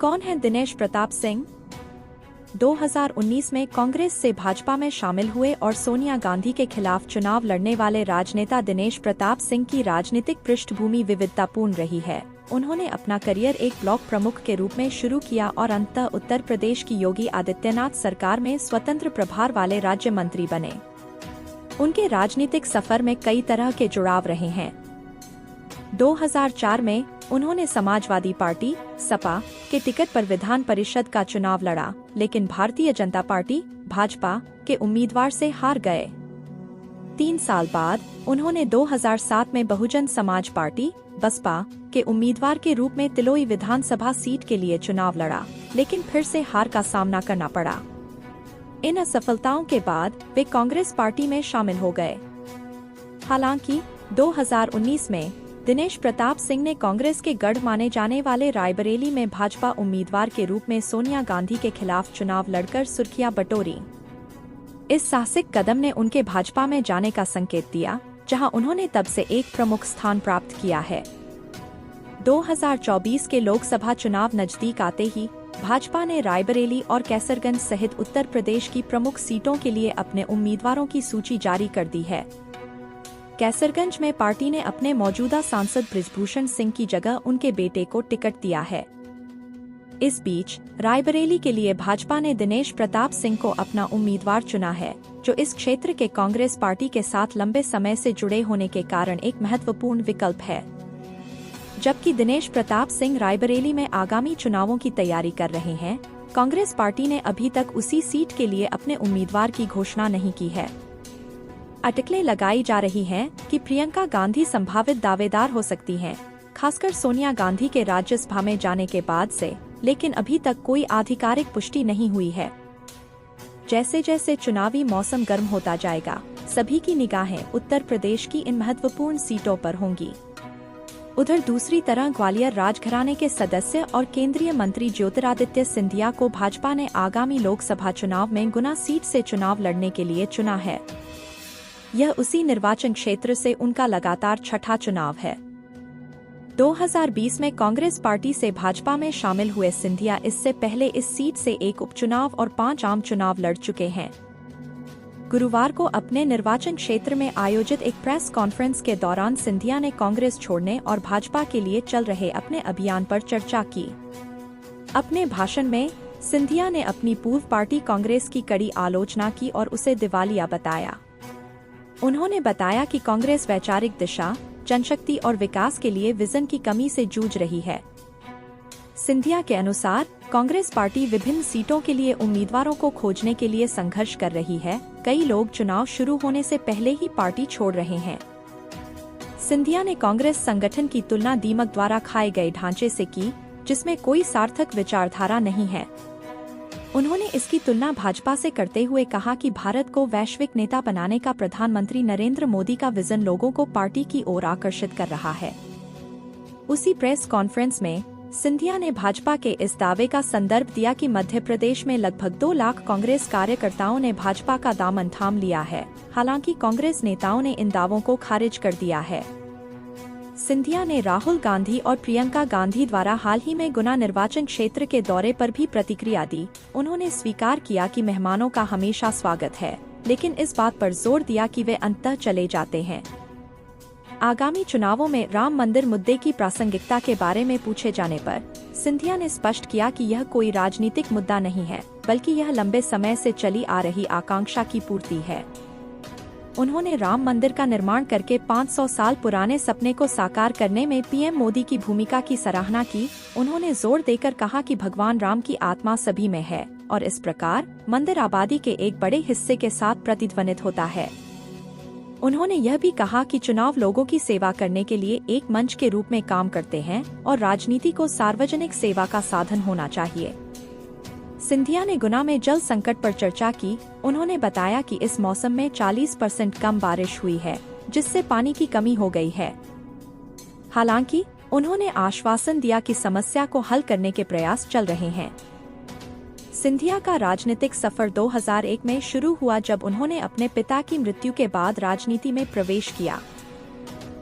कौन है दिनेश प्रताप सिंह? 2019 में कांग्रेस से भाजपा में शामिल हुए और सोनिया गांधी के खिलाफ चुनाव लड़ने वाले राजनेता दिनेश प्रताप सिंह की राजनीतिक पृष्ठभूमि विविधतापूर्ण रही है। उन्होंने अपना करियर एक ब्लॉक प्रमुख के रूप में शुरू किया और अंततः उत्तर प्रदेश की योगी आदित्यनाथ सरकार में स्वतंत्र प्रभार वाले राज्य मंत्री बने। उनके राजनीतिक सफर में कई तरह के जुड़ाव रहे हैं। 2004 में उन्होंने समाजवादी पार्टी सपा के टिकट पर विधान परिषद का चुनाव लड़ा, लेकिन भारतीय जनता पार्टी भाजपा के उम्मीदवार से हार गए। 3 साल बाद उन्होंने 2007 में बहुजन समाज पार्टी बसपा के उम्मीदवार के रूप में तिलोई विधानसभा सीट के लिए चुनाव लड़ा, लेकिन फिर से हार का सामना करना पड़ा। इन असफलताओं के बाद वे कांग्रेस पार्टी में शामिल हो गए। हालांकि 2019 में दिनेश प्रताप सिंह ने कांग्रेस के गढ़ माने जाने वाले रायबरेली में भाजपा उम्मीदवार के रूप में सोनिया गांधी के खिलाफ चुनाव लड़कर सुर्खियां बटोरी। इस साहसिक कदम ने उनके भाजपा में जाने का संकेत दिया, जहां उन्होंने तब से एक प्रमुख स्थान प्राप्त किया है। 2024 के लोकसभा चुनाव नजदीक आते ही भाजपा ने रायबरेली और कैसरगंज सहित उत्तर प्रदेश की प्रमुख सीटों के लिए अपने उम्मीदवारों की सूची जारी कर दी है। कैसरगंज में पार्टी ने अपने मौजूदा सांसद बृजभूषण सिंह की जगह उनके बेटे को टिकट दिया है। इस बीच रायबरेली के लिए भाजपा ने दिनेश प्रताप सिंह को अपना उम्मीदवार चुना है, जो इस क्षेत्र के कांग्रेस पार्टी के साथ लंबे समय से जुड़े होने के कारण एक महत्वपूर्ण विकल्प है। जबकि दिनेश प्रताप सिंह रायबरेली में आगामी चुनावों की तैयारी कर रहे हैं, कांग्रेस पार्टी ने अभी तक उसी सीट के लिए अपने उम्मीदवार की घोषणा नहीं की है। अटकलें लगाई जा रही हैं कि प्रियंका गांधी संभावित दावेदार हो सकती हैं, खासकर सोनिया गांधी के राज्यसभा में जाने के बाद से, लेकिन अभी तक कोई आधिकारिक पुष्टि नहीं हुई है। जैसे जैसे चुनावी मौसम गर्म होता जाएगा, सभी की निगाहें उत्तर प्रदेश की इन महत्वपूर्ण सीटों पर होंगी। उधर दूसरी तरह ग्वालियर राजघराने के सदस्य और केंद्रीय मंत्री ज्योतिरादित्य सिंधिया को भाजपा ने आगामी लोकसभा चुनाव में गुना सीट से चुनाव लड़ने के लिए चुना है। यह उसी निर्वाचन क्षेत्र से उनका लगातार छठा चुनाव है। 2020 में कांग्रेस पार्टी से भाजपा में शामिल हुए सिंधिया इससे पहले इस सीट से एक उपचुनाव और 5 आम चुनाव लड़ चुके हैं। गुरुवार को अपने निर्वाचन क्षेत्र में आयोजित एक प्रेस कॉन्फ्रेंस के दौरान सिंधिया ने कांग्रेस छोड़ने और भाजपा के लिए चल रहे अपने अभियान पर चर्चा की। अपने भाषण में सिंधिया ने अपनी पूर्व पार्टी कांग्रेस की कड़ी आलोचना की और उसे दिवालिया बताया। उन्होंने बताया कि कांग्रेस वैचारिक दिशा, जनशक्ति और विकास के लिए विजन की कमी से जूझ रही है। सिंधिया के अनुसार कांग्रेस पार्टी विभिन्न सीटों के लिए उम्मीदवारों को खोजने के लिए संघर्ष कर रही है। कई लोग चुनाव शुरू होने से पहले ही पार्टी छोड़ रहे हैं। सिंधिया ने कांग्रेस संगठन की तुलना दीमक द्वारा खाए गए ढांचे से की, जिसमें कोई सार्थक विचारधारा नहीं है। उन्होंने इसकी तुलना भाजपा से करते हुए कहा कि भारत को वैश्विक नेता बनाने का प्रधानमंत्री नरेंद्र मोदी का विजन लोगों को पार्टी की ओर आकर्षित कर रहा है। उसी प्रेस कॉन्फ्रेंस में सिंधिया ने भाजपा के इस दावे का संदर्भ दिया कि मध्य प्रदेश में लगभग 2 लाख कांग्रेस कार्यकर्ताओं ने भाजपा का दामन थाम लिया है। हालांकि कांग्रेस नेताओं ने इन दावों को खारिज कर दिया है। सिंधिया ने राहुल गांधी और प्रियंका गांधी द्वारा हाल ही में गुना निर्वाचन क्षेत्र के दौरे पर भी प्रतिक्रिया दी। उन्होंने स्वीकार किया कि मेहमानों का हमेशा स्वागत है, लेकिन इस बात पर जोर दिया कि वे अंततः चले जाते हैं। आगामी चुनावों में राम मंदिर मुद्दे की प्रासंगिकता के बारे में पूछे जाने पर सिंधिया ने स्पष्ट किया कि यह कोई राजनीतिक मुद्दा नहीं है, बल्कि यह लंबे समय से चली आ रही आकांक्षा की पूर्ति है। उन्होंने राम मंदिर का निर्माण करके 500 साल पुराने सपने को साकार करने में पीएम मोदी की भूमिका की सराहना की। उन्होंने जोर देकर कहा कि भगवान राम की आत्मा सभी में है और इस प्रकार मंदिर आबादी के एक बड़े हिस्से के साथ प्रतिध्वनित होता है। उन्होंने यह भी कहा कि चुनाव लोगों की सेवा करने के लिए एक मंच के रूप में काम करते हैं और राजनीति को सार्वजनिक सेवा का साधन होना चाहिए। सिंधिया ने गुना में जल संकट पर चर्चा की। उन्होंने बताया कि इस मौसम में 40% कम बारिश हुई है, जिससे पानी की कमी हो गई है। हालांकि उन्होंने आश्वासन दिया कि समस्या को हल करने के प्रयास चल रहे हैं। सिंधिया का राजनीतिक सफर 2001 में शुरू हुआ, जब उन्होंने अपने पिता की मृत्यु के बाद राजनीति में प्रवेश किया।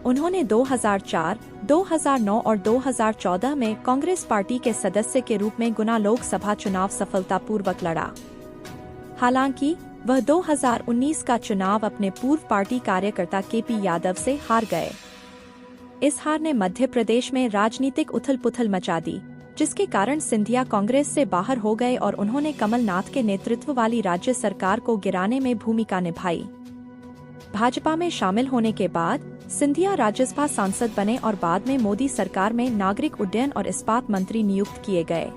उन्होंने 2004, 2009 और 2014 में कांग्रेस पार्टी के सदस्य के रूप में गुना लोकसभा चुनाव सफलतापूर्वक लड़ा। हालांकि वह 2019 का चुनाव अपने पूर्व पार्टी कार्यकर्ता केपी यादव से हार गए। इस हार ने मध्य प्रदेश में राजनीतिक उथल-पुथल मचा दी, जिसके कारण सिंधिया कांग्रेस से बाहर हो गए और उन्होंने कमलनाथ के नेतृत्व वाली राज्य सरकार को गिराने में भूमिका निभाई। भाजपा में शामिल होने के बाद सिंधिया राज्यसभा सांसद बने और बाद में मोदी सरकार में नागरिक उड्डयन और इस्पात मंत्री नियुक्त किए गए।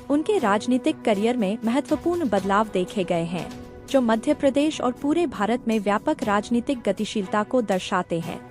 उनके राजनीतिक करियर में महत्वपूर्ण बदलाव देखे गए हैं, जो मध्य प्रदेश और पूरे भारत में व्यापक राजनीतिक गतिशीलता को दर्शाते हैं।